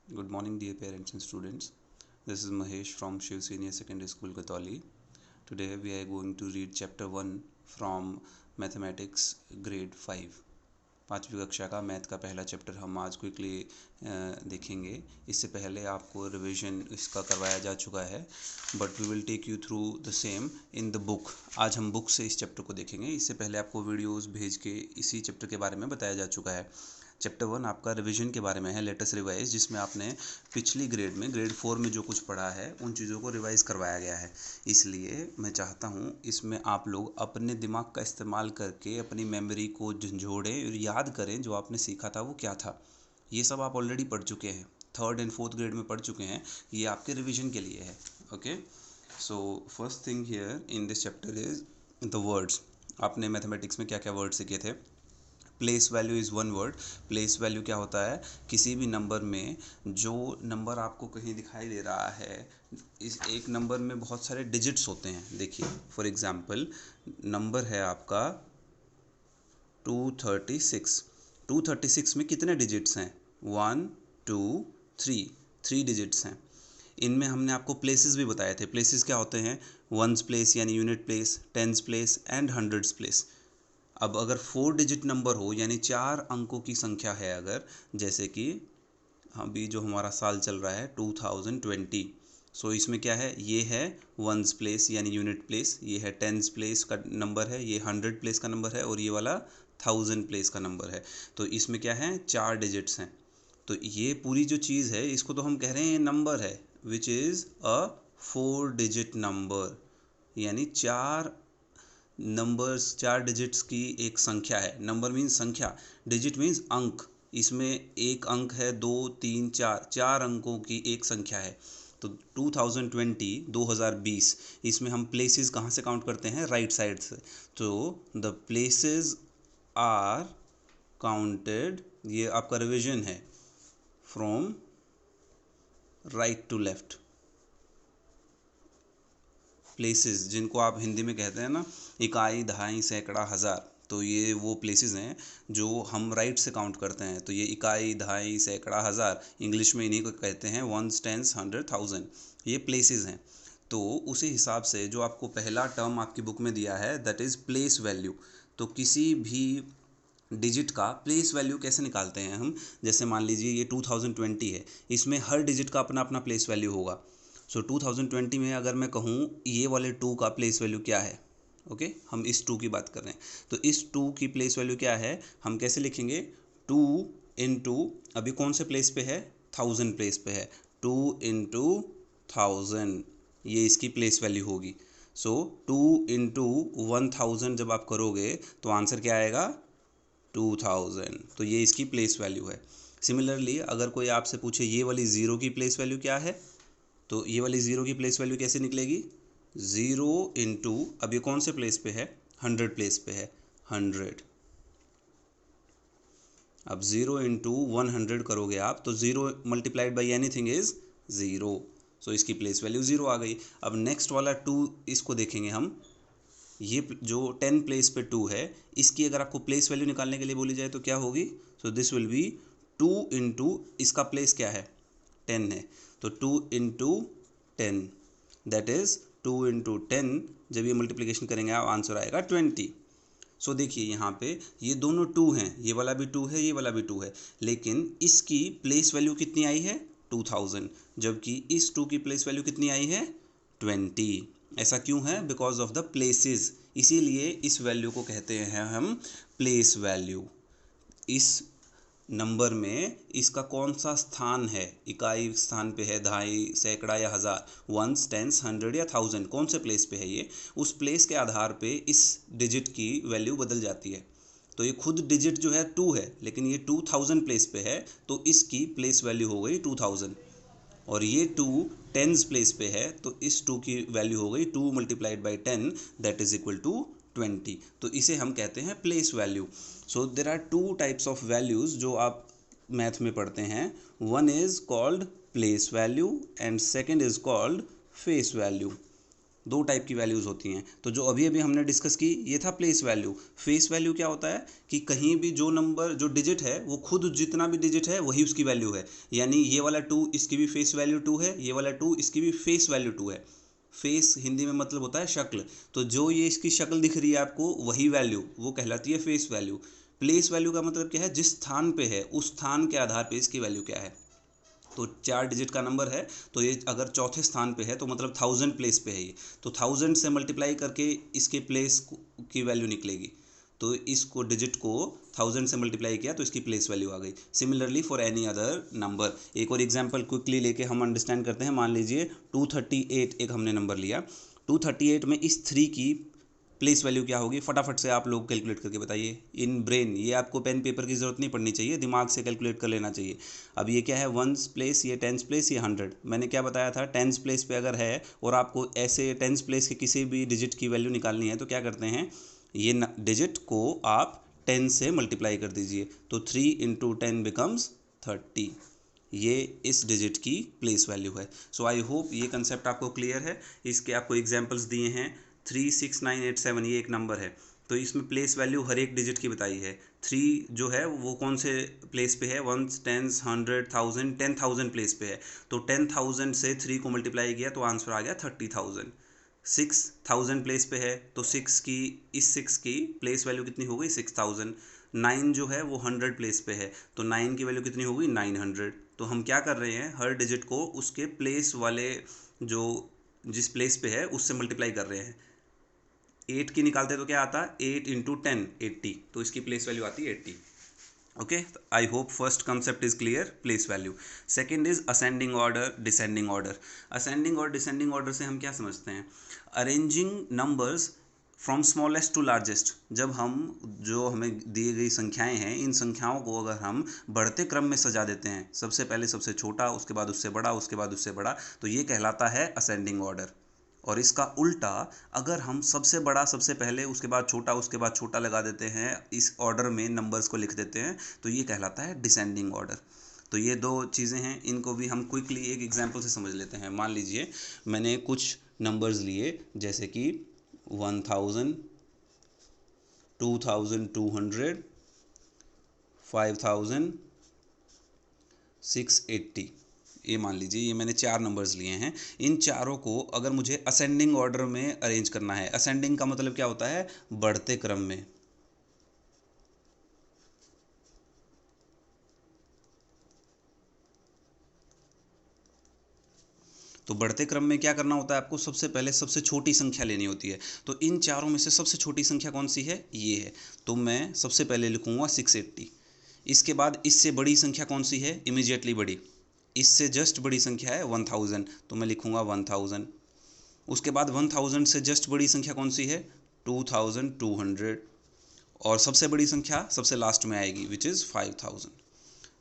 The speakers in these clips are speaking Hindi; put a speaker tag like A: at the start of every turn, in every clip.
A: Good morning, dear parents and students. This is Mahesh from Shiv Senior Secondary School, Katoli. Today we are going to read chapter 1 from Mathematics Grade 5. पाँचवीं कक्षा का मैथ का पहला चैप्टर हम आज क्विकली देखेंगे. इससे पहले आपको रिवीजन इसका करवाया जा चुका है, but we will take you through the same in the book. आज हम बुक से इस चैप्टर को देखेंगे. इससे पहले आपको वीडियोस भेज के इसी चैप्टर के बारे में बताया जा चुका है. चैप्टर 1 आपका रिवीजन के बारे में है, लेटेस्ट रिवाइज, जिसमें आपने पिछली ग्रेड में ग्रेड 4 में जो कुछ पढ़ा है उन चीज़ों को रिवाइज करवाया गया है. इसलिए मैं चाहता हूँ इसमें आप लोग अपने दिमाग का इस्तेमाल करके अपनी मेमोरी को झंझोड़ें और याद करें जो आपने सीखा था वो क्या था. ये सब आप ऑलरेडी पढ़ चुके हैं, 3rd and 4th ग्रेड में पढ़ चुके हैं. ये आपके रिविजन के लिए है. Okay, so first thing here in this chapter is the words. आपने मैथमेटिक्स में क्या क्या वर्ड सीखे थे. Place value is one word. Place value क्या होता है? किसी भी नंबर में जो नंबर आपको कहीं दिखाई दे रहा है, इस एक नंबर में बहुत सारे डिजिट्स होते हैं. देखिए फॉर एग्जांपल नंबर है आपका 236. 236 में कितने डिजिट्स हैं? 1 2 3. 3 डिजिट्स हैं. इनमें हमने आपको प्लेसेस भी बताए थे. प्लेसेस क्या होते हैं? वंस प्लेस यानी unit place, tens place and hundreds place. अब अगर 4 डिजिट नंबर हो यानी 4 अंकों की संख्या है, अगर जैसे कि अभी जो हमारा साल चल रहा है 2020, सो इसमें क्या है? ये है वंस प्लेस यानी यूनिट प्लेस, ये है टेंस प्लेस का नंबर है, ये 100 प्लेस का नंबर है और ये वाला 1000 प्लेस का नंबर है. तो इसमें क्या है? 4 डिजिट्स हैं. तो ये पूरी जो चीज़ है इसको तो हम कह रहे हैं नंबर है, which is a 4 digit number. यानी 4 नंबर्स, 4 डिजिट्स की एक संख्या है. नंबर मीन्स संख्या, डिजिट मीन्स अंक. इसमें एक अंक है, 2 3 4, 4 अंकों की एक संख्या है. तो 2020 इसमें हम प्लेसेस कहाँ से काउंट करते हैं? राइट साइड से. तो द प्लेसेस आर काउंटेड, ये आपका रिवीजन है, from right to left. Places जिनको आप हिंदी में कहते हैं ना इकाई, दहाई, सैकड़ा, हज़ार, तो ये वो प्लेसेस हैं जो हम राइट से काउंट करते हैं. तो ये इकाई, दहाई, सैकड़ा, हज़ार, इंग्लिश में इन्हीं को कहते हैं वंस, टेंस, 100, 1000. ये प्लेसेस हैं. तो उसी हिसाब से जो आपको पहला टर्म आपकी बुक में दिया है दैट इज़ प्लेस वैल्यू. तो किसी भी डिजिट का प्लेस वैल्यू कैसे निकालते हैं हम? जैसे मान लीजिए ये 2020 है, इसमें हर डिजिट का अपना अपना प्लेस वैल्यू होगा. सो 2020 में अगर मैं कहूँ ये वाले 2 का प्लेस वैल्यू क्या है, ओके हम इस 2 की बात कर रहे हैं, तो इस 2 की प्लेस वैल्यू क्या है? हम कैसे लिखेंगे? 2 इंटू, अभी कौन से प्लेस पे है? 1000 प्लेस पे है. 2 इंटू 1000, ये इसकी प्लेस वैल्यू होगी. सो 2 इंटू 1000 जब आप करोगे तो आंसर क्या आएगा? 2000. तो ये इसकी प्लेस वैल्यू है. सिमिलरली अगर कोई आपसे पूछे ये वाली ज़ीरो की प्लेस वैल्यू क्या है, तो ये वाली ज़ीरो की प्लेस वैल्यू कैसे निकलेगी? 0 इंटू, अब ये कौन से प्लेस पे है? 100 प्लेस पे है, 100. अब 0 इंटू 100 करोगे आप तो 0 मल्टीप्लाइड बाई एनीथिंग इज़ 0. सो इसकी प्लेस वैल्यू 0 आ गई. अब नेक्स्ट वाला 2, इसको देखेंगे हम. ये जो 10 प्लेस पे 2 है, इसकी अगर आपको प्लेस वैल्यू निकालने के लिए बोली जाए तो क्या होगी? So this will be 2 into, इसका प्लेस क्या है? 10 है, तो 2 इंटू 10, दैट इज़ 2 इंटू 10. जब ये मल्टीप्लिकेशन करेंगे आप आंसर आएगा 20. सो देखिए यहाँ पे ये दोनों 2 हैं, ये वाला भी 2 है, ये वाला भी 2 है, लेकिन इसकी प्लेस वैल्यू कितनी आई है? 2000. जबकि इस 2 की प्लेस वैल्यू कितनी आई है? 20. ऐसा क्यों है? Because of the places. इसीलिए इस वैल्यू को कहते हैं हम प्लेस वैल्यू. इस नंबर में इसका कौन सा स्थान है? इकाई स्थान पे है, दहाई, सैकड़ा या हज़ार, वंस, टेंस, 100 या 1000, कौन से प्लेस पे है ये? उस प्लेस के आधार पे इस डिजिट की वैल्यू बदल जाती है. तो ये खुद डिजिट जो है 2 है, लेकिन ये 2000 प्लेस पे है, तो इसकी प्लेस वैल्यू हो गई 2000. और ये 2 टेंस प्लेस पे है, तो इस 2 की वैल्यू हो गई 2 multiplied by 10, that is equal to 20. तो इसे हम कहते हैं place value. So there are 2 types of values जो आप मैथ में पढ़ते हैं. One is called place value and second is called face value. दो टाइप की वैल्यूज़ होती हैं। तो जो अभी अभी हमने डिस्कस की ये था प्लेस वैल्यू। फेस वैल्यू क्या होता है कि कहीं भी जो नंबर जो डिजिट है वो खुद जितना भी डिजिट है वही उसकी वैल्यू है। यानी ये वाला 2 इसकी भी फेस वैल्यू 2 है, ये वाला 2 इसकी भी फेस वैल्यू 2 है। फेस हिंदी में मतलब होता है शक्ल, तो जो ये इसकी शक्ल दिख रही है आपको वही वैल्यू वो कहलाती है फेस वैल्यू। प्लेस वैल्यू का मतलब क्या है, जिस स्थान पे है उस स्थान के आधार पे इसकी वैल्यू क्या है। तो 4 डिजिट का नंबर है, तो ये अगर चौथे स्थान पे है तो मतलब 1000 प्लेस पे है ये, तो 1000 से मल्टीप्लाई करके इसके प्लेस की वैल्यू निकलेगी। तो इसको डिजिट को 1000 से मल्टीप्लाई किया तो इसकी प्लेस वैल्यू आ गई। Similarly for any other number, एक और एग्जांपल क्विकली लेके हम अंडरस्टैंड करते हैं। मान लीजिए 238 एक हमने नंबर लिया, 238 में इस 3 की प्लेस वैल्यू क्या होगी, फटाफट से आप लोग कैलकुलेट करके बताइए इन ब्रेन। ये आपको पेन पेपर की ज़रूरत नहीं पड़नी चाहिए, दिमाग से कैलकुलेट कर लेना चाहिए। अब ये क्या है, 1s प्लेस, ये 10s प्लेस, ये 100। मैंने क्या बताया था, 10s प्लेस पे अगर है और आपको ऐसे 10s प्लेस के किसी भी डिजिट की वैल्यू निकालनी है तो क्या करते हैं, ये डिजिट को आप 10 से मल्टीप्लाई कर दीजिए, तो 3 × 10 बिकम्स 30। ये इस डिजिट की प्लेस वैल्यू है। सो आई होप ये कंसेप्ट आपको क्लियर है। इसके आपको एग्जांपल्स दिए हैं, 36987 ये एक नंबर है, तो इसमें प्लेस वैल्यू हर एक डिजिट की बताई है। 3 जो है वो कौन से प्लेस पे है, 1s 10s 100 1000 10,000 प्लेस पे है, तो 10,000 से 3 को मल्टीप्लाई किया तो आंसर आ गया 30,000। 6000 प्लेस पे है तो 6 की, इस 6 की प्लेस वैल्यू कितनी हो गई 6000। 9 जो है वो 100 प्लेस पे है, तो 9 की वैल्यू कितनी हो गई 900। तो हम क्या कर रहे हैं, हर डिजिट को उसके प्लेस वाले जो जिस प्लेस पे है उससे मल्टीप्लाई कर रहे हैं। 8 की निकालते तो क्या आता, 8 × 10 80, तो इसकी प्लेस वैल्यू आती है 80। Okay, I hope first concept is clear, place value. Second is ascending order, descending order. Ascending और डिसेंडिंग ऑर्डर से हम क्या समझते हैं, arranging numbers from smallest to largest. जब हम जो हमें दी गई संख्याएं हैं, इन संख्याओं को अगर हम बढ़ते क्रम में सजा देते हैं, सबसे पहले सबसे छोटा, उसके बाद उससे बड़ा, उसके बाद उससे बड़ा, तो ये कहलाता है असेंडिंग ऑर्डर। और इसका उल्टा, अगर हम सबसे बड़ा सबसे पहले, उसके बाद छोटा, उसके बाद छोटा लगा देते हैं, इस ऑर्डर में नंबर्स को लिख देते हैं, तो ये कहलाता है डिसेंडिंग ऑर्डर। तो ये दो चीज़ें हैं, इनको भी हम क्विकली एक एग्जांपल से समझ लेते हैं। मान लीजिए मैंने कुछ नंबर्स लिए, जैसे कि 1000, 2200, 5000, 680। ये मान लीजिए ये मैंने 4 नंबर्स लिए हैं। इन चारों को अगर मुझे असेंडिंग ऑर्डर में अरेंज करना है, असेंडिंग का मतलब क्या होता है, बढ़ते क्रम में। तो बढ़ते क्रम में क्या करना होता है आपको, सबसे पहले सबसे छोटी संख्या लेनी होती है। तो इन चारों में से सबसे छोटी संख्या कौन सी है, ये है, तो मैं सबसे पहले लिखूंगा 680। इसके बाद इससे बड़ी संख्या कौन सी है, इमीडिएटली बड़ी, इससे जस्ट बड़ी संख्या है 1000, तो मैं लिखूंगा 1000। उसके बाद 1000 से जस्ट बड़ी संख्या कौन सी है, 2200। और सबसे बड़ी संख्या सबसे लास्ट में आएगी, विच इज़ 5000।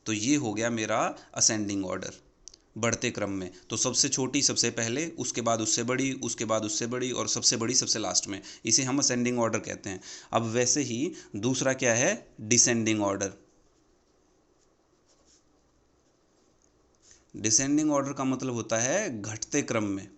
A: तो ये हो गया मेरा असेंडिंग ऑर्डर, बढ़ते क्रम में। तो सबसे छोटी सबसे पहले, उसके बाद उससे बड़ी, उसके बाद उससे बड़ी, और सबसे बड़ी सबसे लास्ट में, इसे हम असेंडिंग ऑर्डर कहते हैं। अब वैसे ही दूसरा क्या है, डिसेंडिंग ऑर्डर। डिसेंडिंग ऑर्डर का मतलब होता है घटते क्रम में,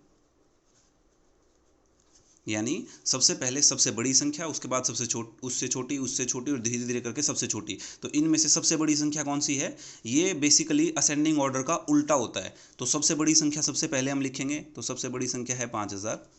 A: यानी सबसे पहले सबसे बड़ी संख्या, उसके बाद सबसे उससे छोटी, उससे छोटी, और धीरे धीरे करके सबसे छोटी। तो इनमें से सबसे बड़ी संख्या कौन सी है, ये बेसिकली असेंडिंग ऑर्डर का उल्टा होता है। तो सबसे बड़ी संख्या सबसे पहले हम लिखेंगे, तो सबसे बड़ी संख्या है 5000।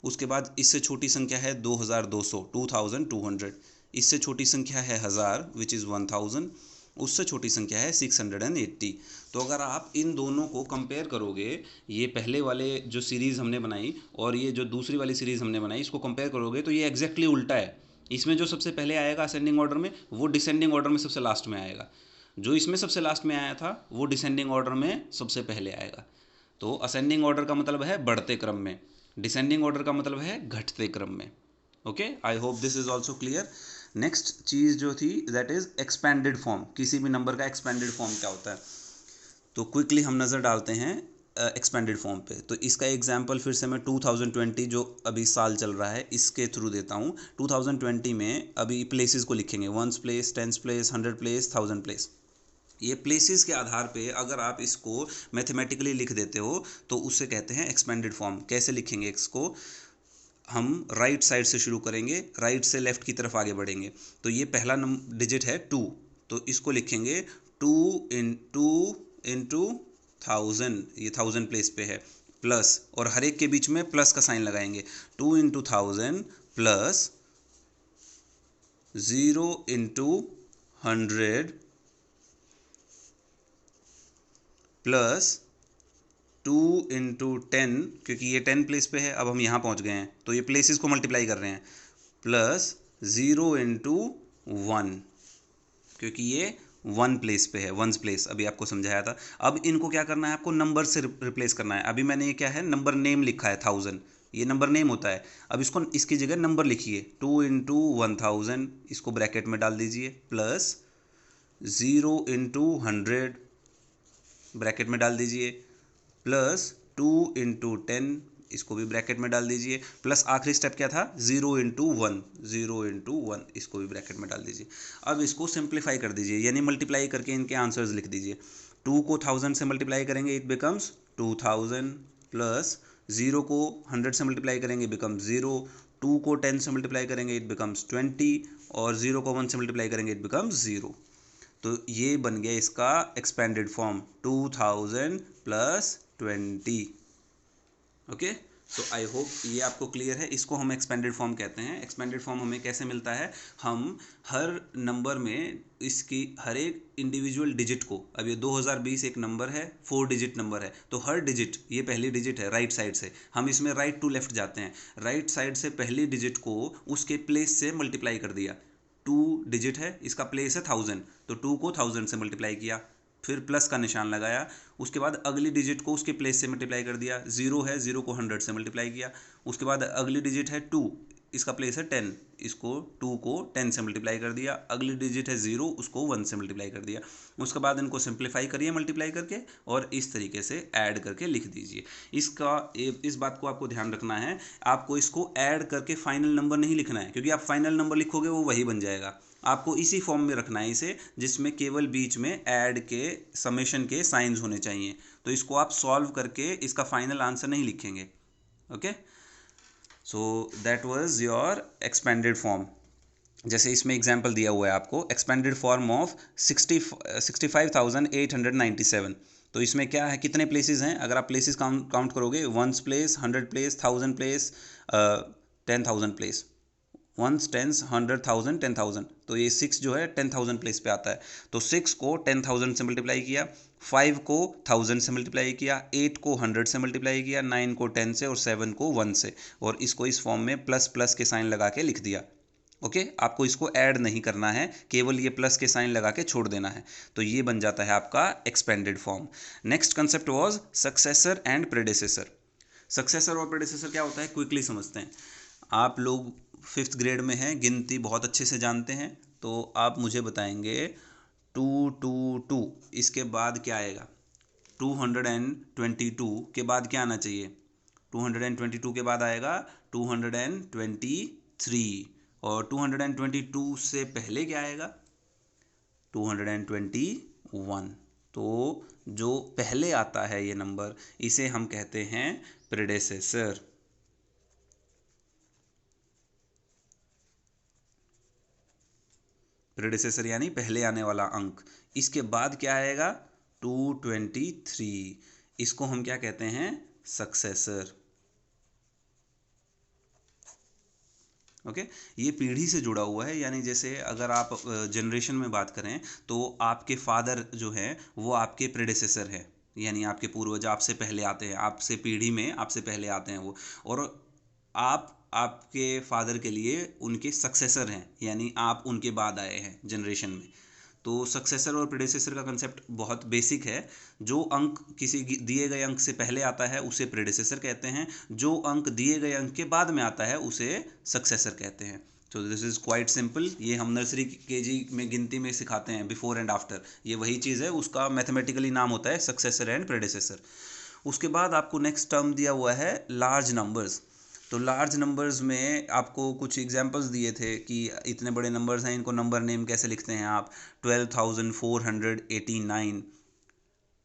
A: उसके बाद इससे छोटी संख्या है 2200, 2200। इससे छोटी संख्या है 1000, विच इज़ 1000। उससे छोटी संख्या है 680। तो अगर आप इन दोनों को कंपेयर करोगे, ये पहले वाले जो सीरीज़ हमने बनाई और ये जो दूसरी वाली सीरीज़ हमने बनाई, इसको कंपेयर करोगे तो ये एग्जैक्टली उल्टा है। इसमें जो सबसे पहले आएगा असेंडिंग ऑर्डर में, वो डिसेंडिंग ऑर्डर में सबसे लास्ट में आएगा। जो इसमें सबसे लास्ट में आया था वो डिसेंडिंग ऑर्डर में सबसे पहले आएगा। तो असेंडिंग ऑर्डर का मतलब है बढ़ते क्रम में, डिसेंडिंग ऑर्डर का मतलब है घटते क्रम में। Okay, I hope this is also clear. Next चीज़ जो थी दैट इज़ एक्सपेंडेड फॉर्म। किसी भी नंबर का एक्सपेंडेड फॉर्म क्या होता है, तो क्विकली हम नज़र डालते हैं एक्सपेंडेड फॉर्म पे। तो इसका एग्जांपल फिर से मैं 2020 जो अभी साल चल रहा है इसके थ्रू देता हूँ। 2020 में अभी प्लेसेस को लिखेंगे, 1s place, 10s place, 100 place, 1000 place. ये प्लेसेस के आधार पे अगर आप इसको मैथमेटिकली लिख देते हो तो उससे कहते हैं एक्सपेंडेड फॉर्म। कैसे लिखेंगे इसको, हम राइट साइड से शुरू करेंगे, राइट से लेफ्ट की तरफ आगे बढ़ेंगे। तो ये पहला डिजिट है 2, तो इसको लिखेंगे 2 इंटू 1000, ये 1000 प्लेस पे है, प्लस, और हर एक के बीच में प्लस का साइन लगाएंगे। 2 into 1000 plus 0 into 100 plus 2 into 10, क्योंकि ये 10 प्लेस पे है, अब हम यहाँ पहुँच गए हैं तो ये प्लेसेस को मल्टीप्लाई कर रहे हैं, प्लस 0 इंटू 1, क्योंकि ये 1 प्लेस पे है, वंस प्लेस अभी आपको समझाया था। अब इनको क्या करना है, आपको नंबर से रिप्लेस करना है। अभी मैंने ये क्या है, नंबर नेम लिखा है 1000, ये नंबर नेम होता है। अब इसको इसकी जगह नंबर लिखिए, 2 इंटू 1000, इसको ब्रैकेट में डाल दीजिए, प्लस 0 इंटू 100 ब्रैकेट में डाल दीजिए, प्लस 2 इंटू 10, इसको भी ब्रैकेट में डाल दीजिए, प्लस आखिरी स्टेप क्या था, 0 इंटू 1, 0 इंटू 1, इसको भी ब्रैकेट में डाल दीजिए। अब इसको सिंप्लीफाई कर दीजिए, यानी मल्टीप्लाई करके इनके आंसर्स लिख दीजिए। 2 को 1000 से मल्टीप्लाई करेंगे, इट बिकम्स 2000, प्लस 0 को 100 से मल्टीप्लाई करेंगे, बिकम्स 0, 2 को 10 से मल्टीप्लाई करेंगे, इट बिकम्स 20, और 0 को 1 से मल्टीप्लाई करेंगे, इट बिकम्स 0। तो ये बन गया इसका expanded form, 2000 plus 20। Okay, so I hope ये आपको क्लियर है। इसको हम एक्सपेंडेड फॉर्म कहते हैं। एक्सपेंडेड फॉर्म हमें कैसे मिलता है, हम हर नंबर में इसकी हर एक इंडिविजुअल डिजिट को, अब ये 2020 एक नंबर है, 4 डिजिट नंबर है, तो हर डिजिट, ये पहली डिजिट है राइट साइड से, हम इसमें राइट टू लेफ्ट जाते हैं, राइट साइड से पहली डिजिट को उसके प्लेस से मल्टीप्लाई कर दिया। 2 डिजिट है, इसका प्लेस है 1000, तो 2 को 1000 से मल्टीप्लाई किया, फिर प्लस का निशान लगाया, उसके बाद अगली डिजिट को उसके प्लेस से मल्टीप्लाई कर दिया। 0 है, 0 को 100 से मल्टीप्लाई किया, उसके बाद अगली डिजिट है 2, इसका प्लेस है 10, इसको 2 को 10 से मल्टीप्लाई कर दिया। अगली डिजिट है 0, उसको 1 से मल्टीप्लाई कर दिया। उसके बाद इनको सिंप्लीफाई करिए मल्टीप्लाई करके, और इस तरीके से ऐड करके लिख दीजिए। इस बात को आपको ध्यान रखना है, आपको इसको ऐड करके फाइनल नंबर नहीं लिखना है, क्योंकि आप फाइनल नंबर लिखोगे वो वही बन जाएगा। आपको इसी फॉर्म में रखना है इसे, जिसमें केवल बीच में ऐड के, समेशन के साइंस होने चाहिए। तो इसको आप सॉल्व करके इसका फाइनल आंसर नहीं लिखेंगे। Okay, so that was your expanded form. जैसे इसमें एग्जांपल दिया हुआ है आपको, एक्सपेंडेड फॉर्म ऑफ 65,897। तो इसमें क्या है, कितने प्लेसेस हैं, अगर आप प्लेसेस काउंट करोगे, 1 प्लेस, 100 प्लेस, 1000 प्लेस, 10,000 प्लेस, 1 10 100 1000 10,000, तो ये 6 जो है 10,000 प्लेस पे आता है। तो 6 को 10,000 से मल्टीप्लाई किया, 5 को 1000 से मल्टीप्लाई किया, 8 को 100 से मल्टीप्लाई किया, 9 को 10 से, और 7 को 1 से, और इसको इस फॉर्म में प्लस प्लस के साइन लगा के लिख दिया। ओके, आपको इसको ऐड नहीं करना है, केवल ये प्लस के साइन लगा के छोड़ देना है। तो ये बन जाता है आपका expanded form. Next concept was successor and प्रेडेसेसर। Successor और प्रेडेसेसर क्या होता है, क्विकली समझते हैं। आप लोग 5th ग्रेड में हैं, गिनती बहुत अच्छे से जानते हैं, तो आप मुझे बताएंगे 2 2 2, इसके बाद क्या आएगा, 222 के बाद क्या आना चाहिए, 222 के बाद आएगा 223, और 222 से पहले क्या आएगा, 221। तो जो पहले आता है ये नंबर, इसे हम कहते हैं प्रेडेसेसर। प्रेडेसेसर यानी पहले आने वाला अंक। इसके बाद क्या आएगा, 223, इसको हम क्या कहते हैं, सक्सेसर। ओके, ये पीढ़ी से जुड़ा हुआ है, यानी जैसे अगर आप जनरेशन में बात करें, तो आपके फादर जो हैं वो आपके प्रेडेसेसर हैं, यानी आपके पूर्वज आपसे पहले आते हैं, आपसे पीढ़ी में आपसे पहले आते हैं वो, और आप आपके फादर के लिए उनके सक्सेसर हैं, यानी आप उनके बाद आए हैं जनरेशन में। तो सक्सेसर और प्रेडेसेसर का कंसेप्ट बहुत बेसिक है। जो अंक किसी दिए गए अंक से पहले आता है उसे प्रेडेसेसर कहते हैं, जो अंक दिए गए अंक के बाद में आता है उसे सक्सेसर कहते हैं। तो दिस इज़ क्वाइट सिंपल। ये हम नर्सरी केजी में गिनती में सिखाते हैं, बिफोर एंड आफ्टर, ये वही चीज़ है, उसका मैथमेटिकली नाम होता है सक्सेसर एंड प्रेडेसेसर। उसके बाद आपको नेक्स्ट टर्म दिया हुआ है लार्ज नंबर्स। तो लार्ज नंबर्स में आपको कुछ एग्जांपल्स दिए थे कि इतने बड़े नंबर्स हैं, इनको नंबर नेम कैसे लिखते हैं आप, 12,489,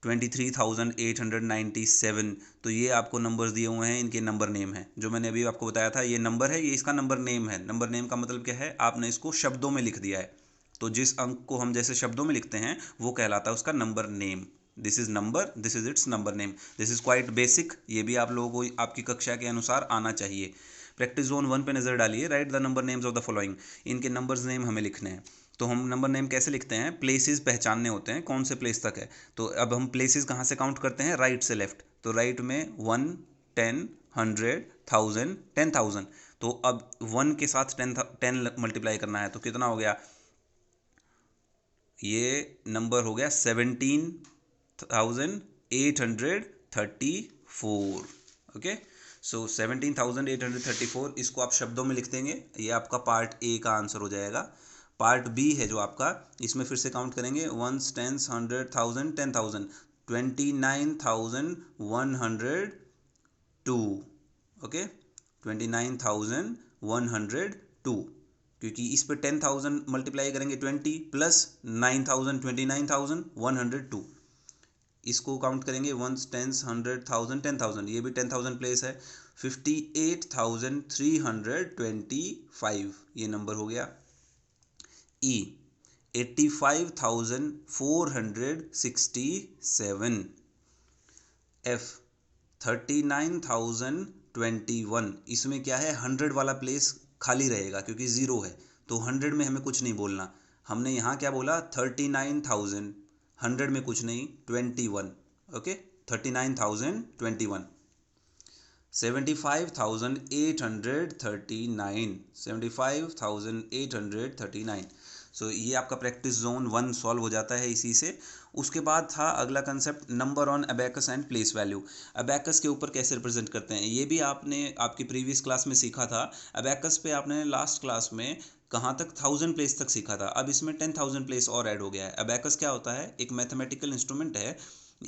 A: 23,897। तो ये आपको नंबर्स दिए हुए हैं, इनके नंबर नेम है। जो मैंने अभी आपको बताया था ये नंबर है, ये इसका नंबर नेम है। नंबर नेम का मतलब क्या है, आपने इसको शब्दों में लिख दिया है। तो जिस अंक को हम जैसे शब्दों में लिखते हैं वो कहलाता है उसका number name. This is number, this is it's number name. This is quite basic, ये भी आप लोगों को आपकी कक्षा के अनुसार आना चाहिए। प्रैक्टिस जोन 1 पे नजर डालिए। Right the number names of the following. इनके नंबर्स नेम हमें लिखने हैं। तो हम नंबर नेम कैसे लिखते हैं, प्लेसेस पहचानने होते हैं कौन से प्लेस तक है। तो अब हम प्लेसेस कहाँ से काउंट करते हैं, राइट से लेफ्ट। तो राइट में 1, 10, 100, 1000, 10,000। तो अब 1 के साथ 10 मल्टीप्लाई करना है, तो कितना हो गया, ये नंबर हो गया 17,834। ओके, सो 17,834, इसको आप शब्दों में लिख देंगे। ये आपका पार्ट ए का आंसर हो जाएगा। पार्ट बी है जो आपका, इसमें फिर से काउंट करेंगे 1s, 10s, 100, 1000, 10,000, 29,102। ओके, 29,102, क्योंकि इस पे 10,000 मल्टीप्लाई करेंगे 20 प्लस 9,000, 29,102। इसको काउंट करेंगे 1s, 10s, 100, 1000, 10,000, ये भी 10,000 प्लेस है। 58,325 ये नंबर हो गया। ई 85,467। एफ 39,021। इसमें क्या है, 100 वाला प्लेस खाली रहेगा क्योंकि ज़ीरो है, तो 100 में हमें कुछ नहीं बोलना। हमने यहाँ क्या बोला, 39,000, 100 में कुछ नहीं, 21। ओके, 39,021। 75,839, 75,839। सो ये आपका प्रैक्टिस जोन 1 सॉल्व हो जाता है इसी से। उसके बाद था अगला concept, number on abacus and place value. Abacus के ऊपर कैसे रिप्रेजेंट करते हैं, ये भी आपने आपकी प्रीवियस क्लास में सीखा था। अबैकस पे आपने लास्ट क्लास में कहाँ तक, 1000 प्लेस तक सीखा था। अब इसमें 10,000 प्लेस और ऐड हो गया है। अबैकस क्या होता है, एक मैथमेटिकल इंस्ट्रूमेंट है।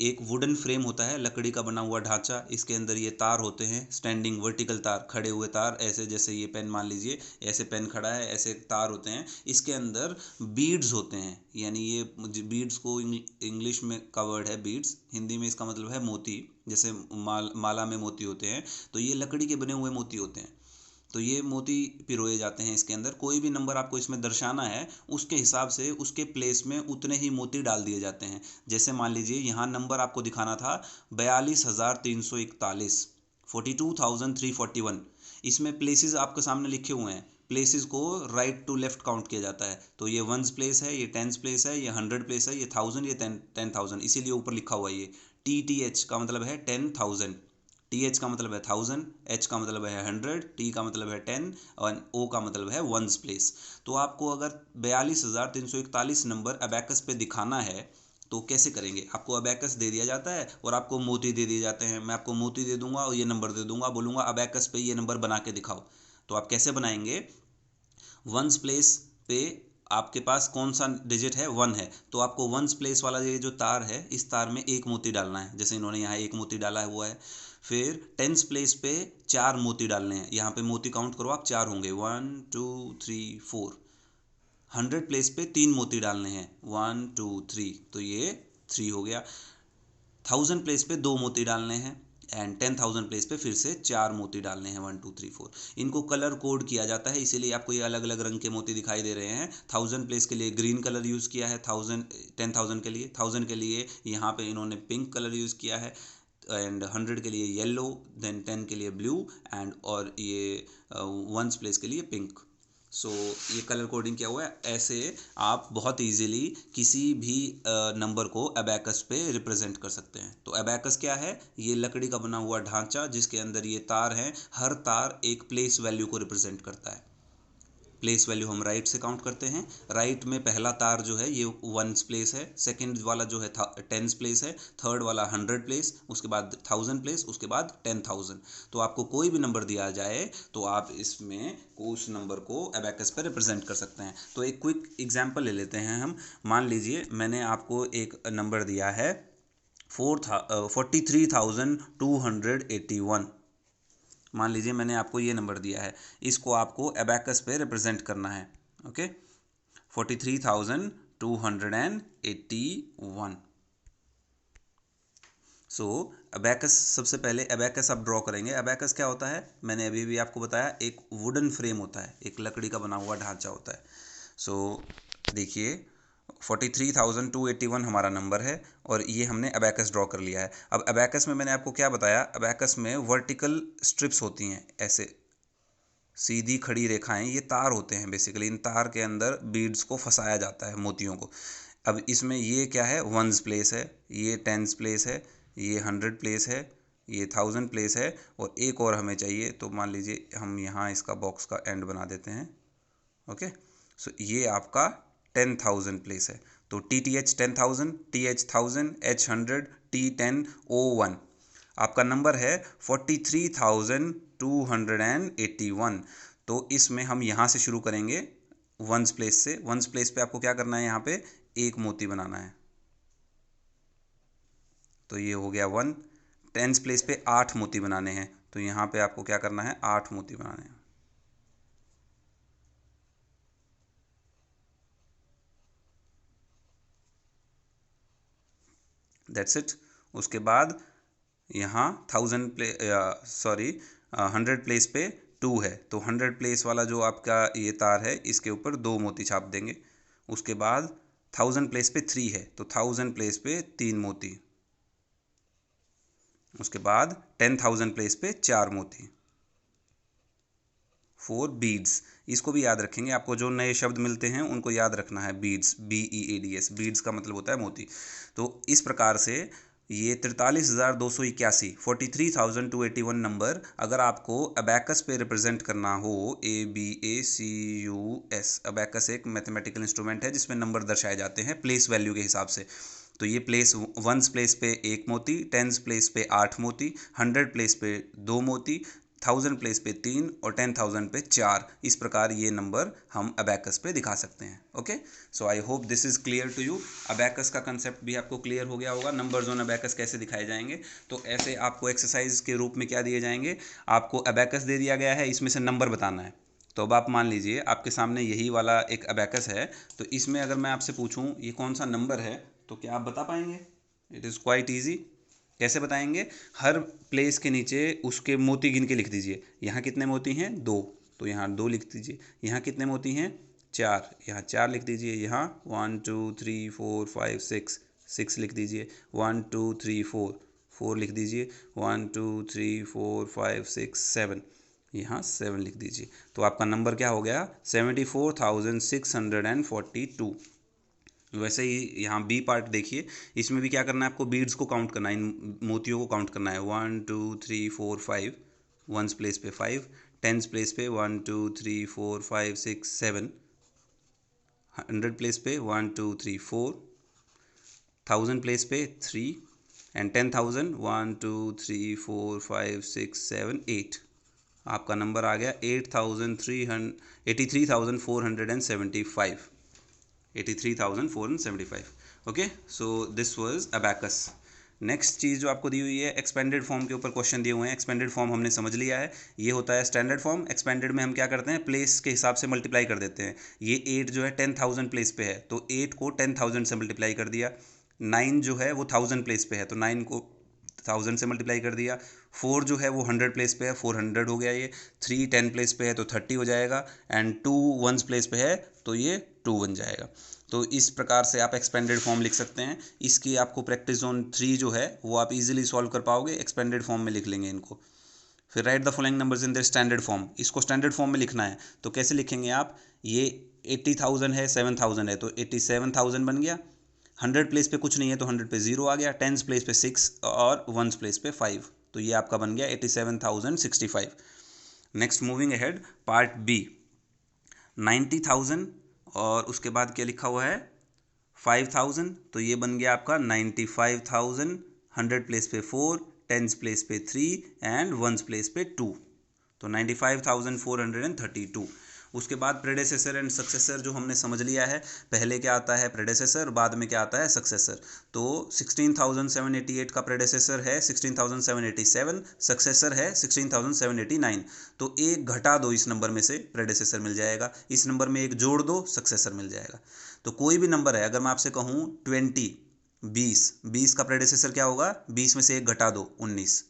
A: एक वुडन फ्रेम होता है, लकड़ी का बना हुआ ढांचा। इसके अंदर ये तार होते हैं, स्टैंडिंग वर्टिकल तार, खड़े हुए तार, ऐसे जैसे ये पेन मान लीजिए, ऐसे पेन खड़ा है, ऐसे तार होते हैं। इसके अंदर बीड्स होते हैं, यानी ये बीड्स को इंग्लिश में का वर्ड है बीड्स, हिंदी में इसका मतलब है मोती। जैसे माला में मोती होते हैं, तो ये लकड़ी के बने हुए मोती होते हैं। तो ये मोती पिरोए जाते हैं इसके अंदर। कोई भी नंबर आपको इसमें दर्शाना है, उसके हिसाब से उसके प्लेस में उतने ही मोती डाल दिए जाते हैं। जैसे मान लीजिए यहाँ नंबर आपको दिखाना था 42,341, 42,341। इसमें प्लेसेस आपके सामने लिखे हुए हैं, प्लेसेस को राइट टू लेफ्ट काउंट किया जाता है। तो ये 1s प्लेस है, ये 10s प्लेस है, ये 100 प्लेस है, ये 1000, ये 10,000, इसीलिए ऊपर लिखा हुआ है ये TTH का मतलब है 10,000। TH का मतलब है 1000, H का मतलब है 100, T का मतलब है 10 और O का मतलब है 1s प्लेस। तो आपको अगर 42,341 नंबर अबैकस पे दिखाना है तो कैसे करेंगे, आपको अबैकस दे दिया जाता है और आपको मोती दे दिए जाते हैं। मैं आपको मोती दे दूंगा और ये नंबर दे दूंगा, बोलूँगा अबैकस पे ये नंबर बना के दिखाओ। तो आप कैसे बनाएंगे, 1s प्लेस पे आपके पास कौन सा डिजिट है, 1 है, तो आपको 1s प्लेस वाला ये जो तार है, इस तार में एक मोती डालना है। जैसे इन्होंने यहाँ एक मोती डाला हुआ है। फिर 10s प्लेस पे 4 मोती डालने हैं। यहाँ पे मोती काउंट करो आप, 4 होंगे, 1 2 3 4। 100 प्लेस पे 3 मोती डालने हैं, 1 2 3, तो ये 3 हो गया। 1000 प्लेस पे 2 मोती डालने हैं एंड 10,000 प्लेस पे फिर से 4 मोती डालने हैं, 1 2 3 4। इनको कलर कोड किया जाता है, इसीलिए आपको ये अलग अलग रंग के मोती दिखाई दे रहे हैं। 1000 प्लेस के लिए ग्रीन कलर यूज़ किया है, 10,000 के लिए, 1000 के लिए यहाँ पे इन्होंने पिंक कलर यूज़ किया है, एंड 100 के लिए येलो, देन 10 के लिए ब्लू, एंड और ये 1s प्लेस के लिए पिंक। सो ये कलर कोडिंग क्या हुआ है, ऐसे आप बहुत इजीली किसी भी नंबर को अबैकस पे रिप्रेजेंट कर सकते हैं। तो अबैकस क्या है, ये लकड़ी का बना हुआ ढांचा जिसके अंदर ये तार हैं, हर तार एक प्लेस वैल्यू को रिप्रेजेंट करता है। प्लेस वैल्यू हम राइट से काउंट करते हैं। राइट में पहला तार जो है ये 1s प्लेस है, सेकंड वाला जो है 10s प्लेस है, थर्ड वाला 100 प्लेस, उसके बाद 1000 प्लेस, उसके बाद 10,000। तो आपको कोई भी नंबर दिया जाए तो आप इसमें उस नंबर को अबैकस पर रिप्रेजेंट कर सकते हैं। तो एक क्विक एग्जांपल ले लेते हैं हम। मान लीजिए मैंने आपको एक नंबर दिया है 43,281। मान लीजिए मैंने आपको ये नंबर दिया है, इसको आपको अबैकस पे रिप्रेजेंट करना है। ओके, 43,281। सो अबैकस, सबसे पहले अबैकस आप ड्रॉ करेंगे। अबैकस क्या होता है, मैंने अभी भी आपको बताया, एक वुडन फ्रेम होता है, एक लकड़ी का बना हुआ ढांचा होता है। सो देखिए 43,281 हमारा नंबर है और ये हमने अबैकस ड्रॉ कर लिया है। अब अबैकस में मैंने आपको क्या बताया, अबैकस में वर्टिकल स्ट्रिप्स होती हैं, ऐसे सीधी खड़ी रेखाएं, ये तार होते हैं बेसिकली। इन तार के अंदर बीड्स को फंसाया जाता है, मोतियों को। अब इसमें ये क्या है, वंस प्लेस है, ये टेंस प्लेस है, ये 100 प्लेस है, ये 1000 प्लेस है, और एक और हमें चाहिए। तो मान लीजिए हम यहाँ इसका बॉक्स का एंड बना देते हैं। ओके, सो ये आपका 10,000 प्लेस है। तो TTH 10,000, TH 1000, H 100, T10, O1। आपका नंबर है 43,281। तो इसमें हम यहाँ से शुरू करेंगे वंस प्लेस से। वंस प्लेस पे आपको क्या करना है, यहाँ पे एक मोती बनाना है। तो ये हो गया 1। टेंस प्लेस पे 8 मोती बनाने हैं, तो यहाँ पे आपको क्या करना है, 8 मोती बनाने हैं। That's it. उसके बाद यहाँ 100 प्लेस पे 2 है, तो 100 प्लेस वाला जो आपका ये तार है, इसके ऊपर 2 मोती छाप देंगे। उसके बाद 1000 प्लेस पे 3 है, तो 1000 प्लेस पे 3 मोती। उसके बाद 10,000 प्लेस पे 4 मोती, 4 बीड्स। इसको भी याद रखेंगे, आपको जो नए शब्द मिलते हैं उनको याद रखना है। बीड्स, BEADS, बीड्स का मतलब होता है मोती। तो इस प्रकार से ये 43,281, 43,281 नंबर अगर आपको अबैकस पे रिप्रेजेंट करना हो, ABACUS, अबैकस एक मैथमेटिकल इंस्ट्रूमेंट है जिसमें नंबर दर्शाए जाते हैं प्लेस वैल्यू के हिसाब से। तो ये प्लेस, वंस प्लेस पे 1 मोती, टेंस प्लेस पे 8 मोती, 100 प्लेस पे 2 मोती, 1000 प्लेस पे 3 और 10,000 पे 4। इस प्रकार ये नंबर हम अबैकस पे दिखा सकते हैं। Okay, so I hope this is clear to you. Abacus का कंसेप्ट भी आपको क्लियर हो गया होगा। नंबर्स ऑन अबैकस कैसे दिखाए जाएंगे, तो ऐसे आपको एक्सरसाइज के रूप में क्या दिए जाएंगे, आपको अबैकस दे दिया गया है, इसमें से नंबर बताना है। तो अब आप मान लीजिए आपके सामने यही वाला एक अबैकस है, तो इसमें अगर मैं आपसे पूछूं ये कौन सा नंबर है, तो क्या आप बता पाएंगे? It is quite easy. कैसे बताएंगे, हर प्लेस के नीचे उसके मोती गिन के लिख दीजिए। यहाँ कितने मोती हैं, 2, तो यहाँ 2 लिख दीजिए। यहाँ कितने मोती हैं, 4, यहाँ 4 लिख दीजिए। यहाँ 1 2 3 4 5 6, 6 लिख दीजिए। 1 2 3 4, 4 लिख दीजिए। 1 2 3 4 5 6 7, यहाँ 7 लिख दीजिए। तो आपका नंबर क्या हो गया, 74,642। वैसे ही यहाँ बी पार्ट देखिए, इसमें भी क्या करना है आपको, बीड्स को काउंट करना है, इन मोतियों को काउंट करना है। 1 2 3 4 5, वंस प्लेस पे 5, टेंस प्लेस पे 1 2 3 4 5 6 7, 100 प्लेस पे 1 2 3 4, 1000 प्लेस पे 3, एंड 10,000 1 2 3 4 5 6 7 8। आपका नंबर आ गया 83,475, 83,475। Okay, so this was abacus. Next चीज़ जो आपको दी हुई है, एक्सपेंडेड फॉर्म के ऊपर क्वेश्चन दिए हुए हैं। एक्सपेंडेड फॉर्म हमने समझ लिया है, ये होता है स्टैंडर्ड फॉर्म। एक्सपेंडेड में हम क्या करते हैं, प्लेस के हिसाब से मल्टीप्लाई कर देते हैं। ये 8 जो है 10,000 प्लेस पे है, तो 8 को 10,000 से मल्टीप्लाई कर दिया। 9 जो है वो 1000 प्लेस पे है, तो 9 को 1000 से मल्टीप्लाई कर दिया। 4 जो है वो 100 प्लेस पे है, 400 हो गया ये। 3 10 प्लेस पे है तो 30 हो जाएगा, एंड 2 1 प्लेस पे है तो ये 2 बन जाएगा। तो इस प्रकार से आप एक्सपेंडेड फॉर्म लिख सकते हैं। इसकी आपको प्रैक्टिस जोन 3 जो है वो आप इजीली सॉल्व कर पाओगे, एक्सपेंडेड फॉर्म में लिख लेंगे इनको। फिर right the following numbers in the standard form, इसको स्टैंडर्ड फॉर्म में लिखना है। तो कैसे लिखेंगे आप, ये 80,000 है, 7,000 है, तो 87,000 बन गया। 100 प्लेस पे कुछ नहीं है तो 100 पे 0 आ गया। टेंस प्लेस पे 6 और वंस प्लेस पे 5, तो ये आपका बन गया 87,065। Next moving ahead, part B, 90,000 और उसके बाद क्या लिखा हुआ है 5,000, तो ये बन गया आपका 95,000। 100 प्लेस पे 4, टेंस प्लेस पे 3 एंड वंस प्लेस पे 2, तो 95,432। उसके बाद प्रेडेसेसर एंड सक्सेसर जो हमने समझ लिया है, पहले क्या आता है प्रेडेसेसर, बाद में क्या आता है सक्सेसर। तो 16,788 का प्रेडेसेसर है 16,787, सक्सेसर है 16,789। तो एक घटा दो इस नंबर में से, प्रेडेसेसर मिल जाएगा। इस नंबर में एक जोड़ दो, सक्सेसर मिल जाएगा। तो कोई भी नंबर है, अगर मैं आपसे कहूँ 20, 20 का प्रेडिसेसर क्या होगा, 20 में से 1 घटा दो 19,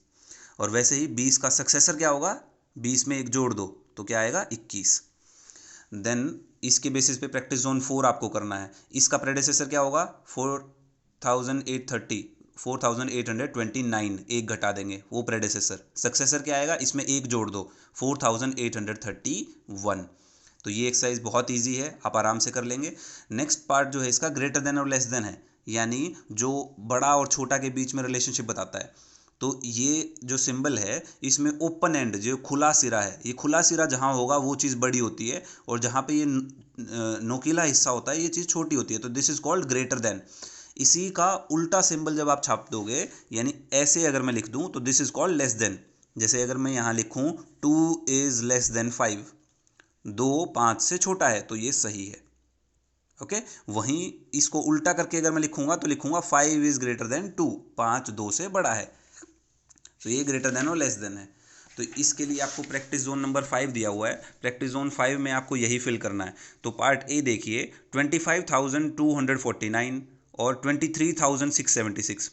A: और वैसे ही 20 का सक्सेसर क्या होगा, 20 में 1 जोड़ दो तो क्या आएगा 21। देन इसके बेसिस पे प्रैक्टिस जोन 4 आपको करना है। इसका प्रेडिसेसर क्या होगा 4829, 1 घटा देंगे वो प्रेडिसेसर। सक्सेसर क्या आएगा, इसमें 1 जोड़ दो 4831। तो ये एक्सरसाइज बहुत इजी है, आप आराम से कर लेंगे। नेक्स्ट पार्ट जो है इसका ग्रेटर देन और लेस देन है, यानी जो बड़ा और छोटा के बीच में रिलेशनशिप बताता है। तो ये जो सिंबल है इसमें ओपन एंड, जो खुला सिरा है, ये खुला सिरा जहाँ होगा वो चीज़ बड़ी होती है, और जहाँ पे ये नोकीला हिस्सा होता है ये चीज़ छोटी होती है। तो this is called greater than. इसी का उल्टा सिंबल जब आप छाप दोगे, यानी ऐसे अगर मैं लिख दूं तो this is called less than. जैसे अगर मैं यहाँ लिखूं 2 इज लेस देन 5, 2 5 से छोटा है, तो ये सही है। ओके वहीं इसको उल्टा करके अगर मैं लिखूंगा तो लिखूंगा 5 इज ग्रेटर देन 2, 5 2 से बड़ा है। तो ये ग्रेटर देन और लेस देन है। तो इसके लिए आपको प्रैक्टिस जोन नंबर 5 दिया हुआ है। प्रैक्टिस जोन 5 में आपको यही फिल करना है। तो पार्ट ए देखिए, 25,249 और 23,676।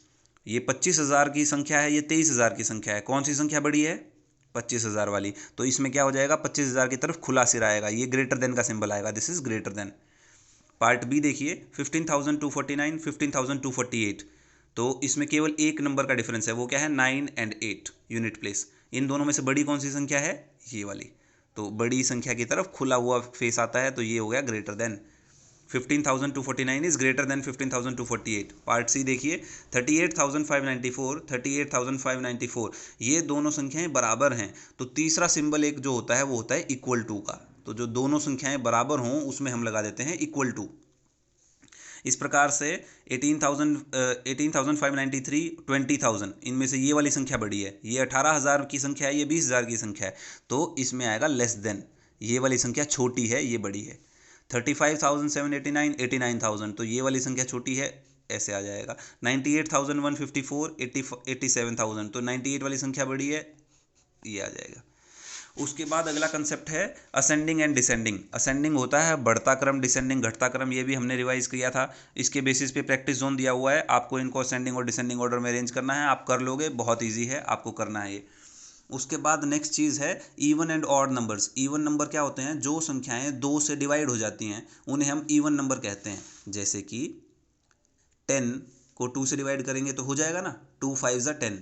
A: ये 25,000 की संख्या है, ये 23,000 की संख्या है। कौन सी संख्या बड़ी है, 25,000 वाली। तो इसमें क्या हो जाएगा, 25,000 की तरफ खुला सिरा आएगा, ये ग्रेटर देन का सिंबल आएगा, this is greater than. Part B देखिए, 15,249, 15,248। तो इसमें केवल एक नंबर का डिफरेंस है, वो क्या है 9 और 8 यूनिट प्लेस। इन दोनों में से बड़ी कौन सी संख्या है, ये वाली। तो बड़ी संख्या की तरफ खुला हुआ फेस आता है, तो ये हो गया greater than. 15,249 is greater than 15,248। Part C देखिए, 38,594, 38,594, ये दोनों संख्याएं बराबर हैं। तो तीसरा सिंबल एक जो होता है वो होता है इक्वल टू का। तो जो दोनों संख्याएं बराबर हों उसमें हम लगा देते हैं इक्वल टू। इस प्रकार से 18,593, 20,000, इनमें से ये वाली संख्या बड़ी है, ये 18,000 की संख्या है, ये 20,000 की संख्या है, तो इसमें आएगा लेस देन। ये वाली संख्या छोटी है, ये बड़ी है। 35,789, 89,000, तो ये वाली संख्या छोटी है, ऐसे आ जाएगा। 98,154, 87,000, तो 98 वाली संख्या बड़ी है, ये आ जाएगा। उसके बाद अगला कंसेप्ट है असेंडिंग एंड डिसेंडिंग। असेंडिंग होता है बढ़ता क्रम, डिसेंडिंग घटता क्रम, ये भी हमने रिवाइज किया था। इसके बेसिस पे प्रैक्टिस जोन दिया हुआ है, आपको इनको असेंडिंग और डिसेंडिंग ऑर्डर में अरेंज करना है। आप कर लोगे, बहुत ईजी है, आपको करना है ये। उसके बाद नेक्स्ट चीज़ है even and odd numbers. Even number क्या होते हैं, जो संख्याएं 2 से डिवाइड हो जाती हैं उन्हें हम इवन नंबर कहते हैं। जैसे कि 10 को 2 से डिवाइड करेंगे तो हो जाएगा ना, 2 5 ज़ा 10।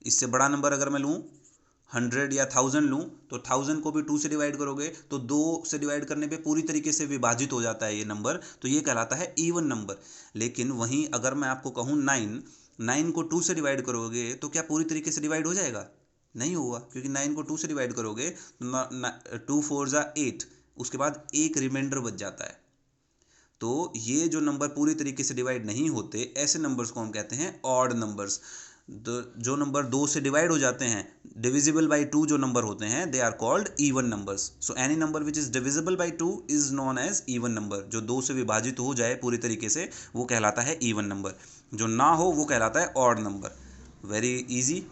A: इससे बड़ा नंबर अगर मैं लूँ 100 या 1000 लूँ, तो 1000 को भी 2 से डिवाइड करोगे तो 2 से डिवाइड करने पे पूरी तरीके से विभाजित हो जाता है ये नंबर, तो ये कहलाता है इवन नंबर। लेकिन वहीं अगर मैं आपको कहूँ 9 को 2 से डिवाइड करोगे तो क्या पूरी तरीके से डिवाइड हो जाएगा, नहीं होगा, क्योंकि 9 को 2 से डिवाइड करोगे 2 4 ज़ा 8, उसके बाद एक रिमाइंडर बच जाता है। तो ये जो नंबर पूरी तरीके से डिवाइड नहीं होते, ऐसे नंबर्स को हम कहते हैं ऑड नंबर्स। जो नंबर 2 से डिवाइड हो जाते हैं, डिविजिबल बाई 2 जो नंबर होते हैं, they are called even numbers. So any number which is divisible by 2 is known as even number. जो 2 से विभाजित हो जाए पूरी तरीके से वो कहलाता है इवन नंबर, जो ना हो वो कहलाता है odd number. Very easy.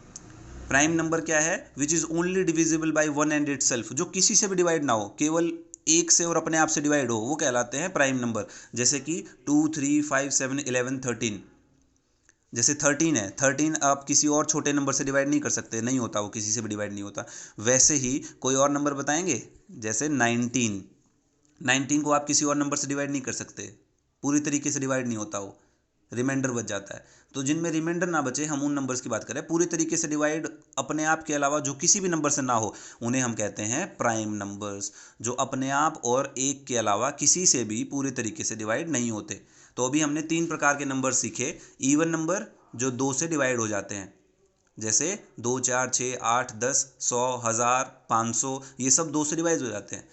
A: Prime number क्या है, which is only divisible by 1 and it self, जो किसी से भी डिवाइड ना हो, केवल एक से और अपने आप से डिवाइड हो, वो कहलाते हैं प्राइम नंबर। जैसे कि 2 3 5 7 11 13। जैसे 13 है, 13 आप किसी और छोटे नंबर से डिवाइड नहीं कर सकते, नहीं होता, वो किसी से भी डिवाइड नहीं होता। वैसे ही कोई और नंबर बताएंगे, जैसे 19 को आप किसी और नंबर से डिवाइड नहीं कर सकते, पूरी तरीके से डिवाइड नहीं होता, वो रिमाइंडर बच जाता है। तो जिनमें रिमाइंडर ना बचे, हम उन नंबर्स की बात करें। पूरी तरीके से डिवाइड अपने आप के अलावा जो किसी भी नंबर से ना हो, उन्हें हम कहते हैं प्राइम नंबर्स, जो अपने आप और एक के अलावा किसी से भी पूरी तरीके से डिवाइड नहीं होते। तो अभी हमने 3 प्रकार के नंबर सीखे। इवन नंबर जो 2 से डिवाइड हो जाते हैं, जैसे 2 4 6 8 10 100 1000 500, ये सब 2 से डिवाइड हो जाते हैं।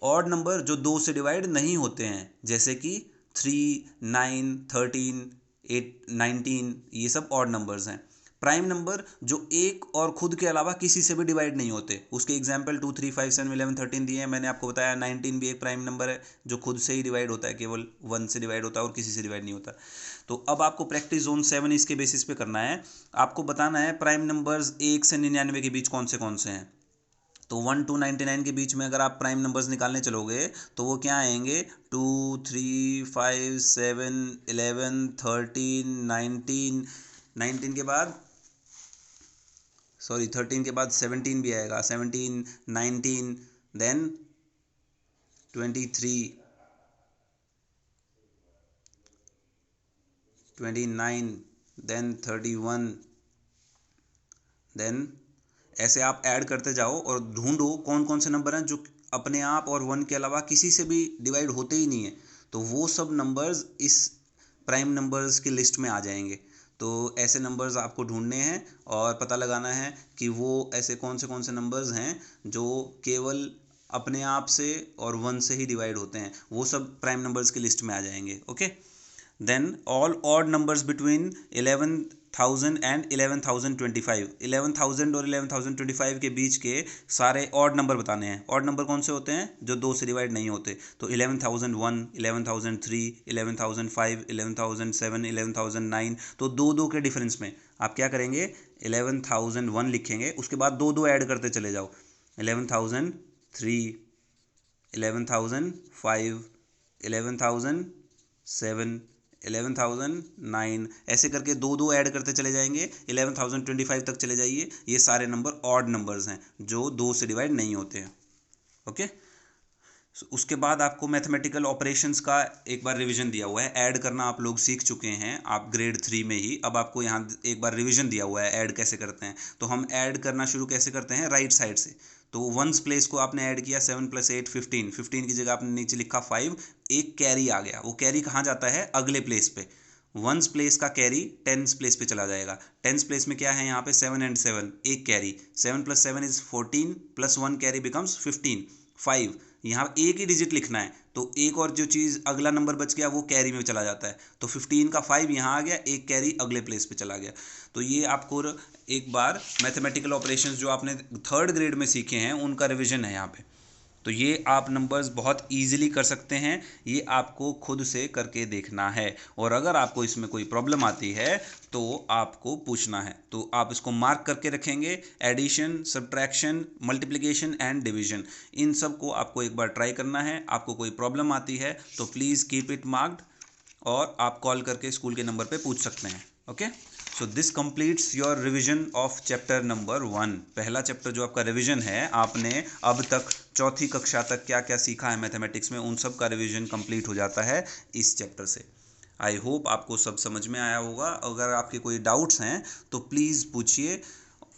A: ऑड नंबर जो 2 से डिवाइड नहीं होते हैं, जैसे कि 3 9 13 8 19, ये सब ऑड नंबर्स हैं। प्राइम नंबर जो एक और खुद के अलावा किसी से भी डिवाइड नहीं होते, उसके एग्जाम्पल 2 3 5 7 11 13 दिए हैं। मैंने आपको बताया 19 भी एक प्राइम नंबर है, जो खुद से ही डिवाइड होता है, केवल 1 से डिवाइड होता है और किसी से डिवाइड नहीं होता। तो अब आपको प्रैक्टिस जोन 7 इसके बेसिस पे करना है। आपको बताना है प्राइम नंबर्स 1 से 99 के बीच कौन से हैं। तो 1 to 99 के बीच में अगर आप प्राइम नंबर्स निकालने चलोगे तो वो क्या आएंगे, 2 3 5 7 11 13 19, 19 के बाद 13 के बाद 17 भी आएगा, 17 19 देन 23 29 देन 31 देन ऐसे आप ऐड करते जाओ और ढूंढो कौन कौन से नंबर हैं जो अपने आप और 1 के अलावा किसी से भी डिवाइड होते ही नहीं है, तो वो सब नंबर्स इस प्राइम नंबर्स की लिस्ट में आ जाएंगे। तो ऐसे नंबर्स आपको ढूंढने हैं और पता लगाना है कि वो ऐसे कौन से नंबर्स हैं जो केवल अपने आप से और 1 से ही डिवाइड होते हैं, वो सब प्राइम नंबर्स की लिस्ट में आ जाएंगे। Okay, then all odd numbers between 11,000 and 11,025, 11,000 और 11,025 के बीच के सारे ऑड नंबर बताने हैं। ऑड नंबर कौन से होते हैं, जो 2 से डिवाइड नहीं होते, तो 11,001, 11,003, 11,005, 11,007, 11,009, तो 2 के डिफरेंस में आप क्या करेंगे, 11,001 लिखेंगे, उसके बाद 2 ऐड करते चले जाओ, 11,003, 11,005, 11,007, 11,009, ऐसे करके 2 ऐड करते चले जाएंगे, 11,025 तक चले जाइए। ये सारे नंबर ऑड नंबर्स हैं जो 2 से डिवाइड नहीं होते हैं। ओके, उसके बाद आपको मैथमेटिकल ऑपरेशंस का एक बार रिवीजन दिया हुआ है। ऐड करना आप लोग सीख चुके हैं, आप ग्रेड 3 में ही। अब आपको यहाँ एक बार रिवीजन दिया हुआ है ऐड कैसे करते हैं। तो हम ऐड करना शुरू कैसे करते हैं, राइट साइड से। तो वंस प्लेस को आपने ऐड किया, 7 + 8 15, 15 की जगह आपने नीचे लिखा 5, एक कैरी आ गया। वो कैरी कहाँ जाता है, अगले प्लेस पे। वंस प्लेस का कैरी टेंस प्लेस पे चला जाएगा। टेंस प्लेस में क्या है, यहाँ पे 7 and 7, एक कैरी, 7 + 7 is 14, +1 कैरी बिकम्स 15, 5, यहाँ एक ही डिजिट लिखना है, तो एक और जो चीज़ अगला नंबर बच गया वो कैरी में चला जाता है। तो 15 का 5 यहाँ आ गया, एक कैरी अगले प्लेस पे चला गया। तो ये आपको एक बार मैथमेटिकल ऑपरेशंस जो आपने 3rd ग्रेड में सीखे हैं उनका रिवीजन है यहाँ पे। तो ये आप नंबर्स बहुत इजीली कर सकते हैं, ये आपको खुद से करके देखना है। और अगर आपको इसमें कोई प्रॉब्लम आती है तो आपको पूछना है। तो आप इसको मार्क करके रखेंगे, addition, subtraction, multiplication and division, इन सब को आपको एक बार ट्राई करना है। आपको कोई प्रॉब्लम आती है तो प्लीज़ कीप इट मार्क्ड, और आप कॉल करके स्कूल के नंबर पे पूछ सकते हैं। Okay, so this completes your revision of chapter number 1। पहला चैप्टर जो आपका रिवीजन है, आपने अब तक 4th कक्षा तक क्या क्या सीखा है मैथमेटिक्स में, उन सब का रिवीजन कंप्लीट हो जाता है इस चैप्टर से। आई होप आपको सब समझ में आया होगा। अगर आपके कोई डाउट्स हैं तो प्लीज़ पूछिए,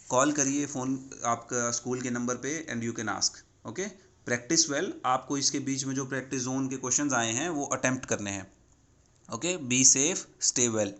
A: कॉल करिए फ़ोन आपका स्कूल के नंबर पे and you can ask. Okay, practice well. आपको इसके बीच में जो प्रैक्टिस जोन के क्वेश्चंस आए हैं वो अटेम्प्ट करने हैं। Okay, be safe, stay well.